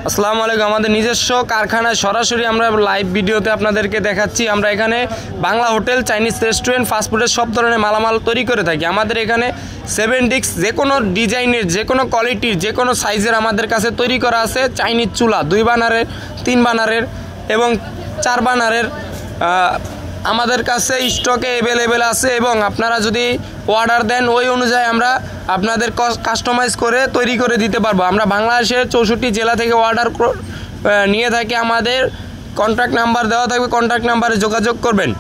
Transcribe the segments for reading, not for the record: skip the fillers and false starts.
আসসালামু আলাইকুম। আমাদের নিজস্ব কারখানায় সরাসরি আমরা লাইভ ভিডিওতে আপনাদেরকে দেখাচ্ছি। আমরা এখানে বাংলা হোটেল, চাইনিজ রেস্টুরেন্ট, ফাস্টফুডের সব ধরনের মালামাল তৈরি করে থাকি। আমাদের এখানে 7 ডিস্ক যে কোনো ডিজাইনের, যে কোনো কোয়ালিটির, যে কোনো সাইজের আমাদের কাছে তৈরি করা আছে। চাইনিজ চুলা 2 বানারের, 3 বানারের এবং 4 বানারের আমাদের কাছে স্টকে অ্যাভেলেবেল আছে এবং আপনারা যদি অর্ডার দেন ওই অনুযায়ী আমরা আপনাদের কাস্টমাইজ করে তৈরি করে দিতে পারবো। আমরা বাংলাদেশের 64 জেলা থেকে অর্ডার নিয়ে থাকি। আমাদের কন্ট্যাক্ট নাম্বার দেওয়া থাকবে, কন্ট্যাক্ট নাম্বারে যোগাযোগ করবেন।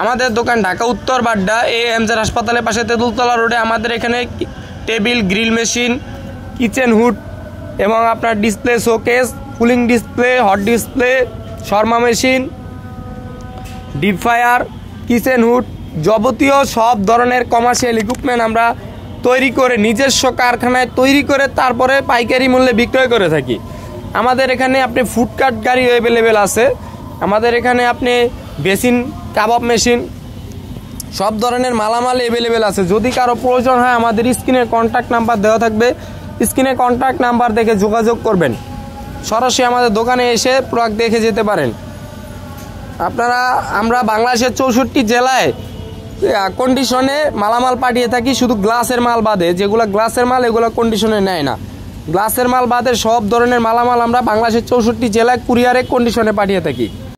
আমাদের দোকান ঢাকা উত্তর বাড্ডা এমজেড হাসপাতালের পাশে তেঁতুলতলা রোডে। আমাদের এখানে table, grill machine, kitchen hood এবং আপনার display, showcase, cooling display, hot display, Sharma machine, deep fire, kitchen hood, যাবতীয় সব ধরনের কমার্শিয়াল ইকুইপমেন্ট আমরা তৈরি করে নিজস্ব কারখানায় তৈরি করে তারপরে পাইকারি মূল্যে বিক্রয় করে থাকি। আমাদের এখানে আপনি ফুড কার্ট গাড়ি অ্যাভেলেবেল আছে। আমাদের এখানে আপনি বেসিন, কাবাব মেশিন, সব ধরনের মালামাল অ্যাভেলেবেল আছে। যদি কারো প্রয়োজন হয় আমাদের স্ক্রিনে কন্ট্যাক্ট নাম্বার দেওয়া থাকবে, স্ক্রিনে কন্ট্যাক্ট নাম্বার দেখে যোগাযোগ করবেন। সরাসরি আমাদের দোকানে এসে প্রোডাক্ট দেখে যেতে পারেন। আমরা বাংলাদেশের 64 জেলায় কন্ডিশনে মালামাল পাঠিয়ে থাকি, শুধু গ্লাসের মাল বাদে। যেগুলো গ্লাসের মাল এগুলো কন্ডিশনে নেয় না। গ্লাসের মাল বাদে সব ধরনের মালামাল আমরা বাংলাদেশের 64 জেলায় কুরিয়ারে কন্ডিশনে পাঠিয়ে থাকি।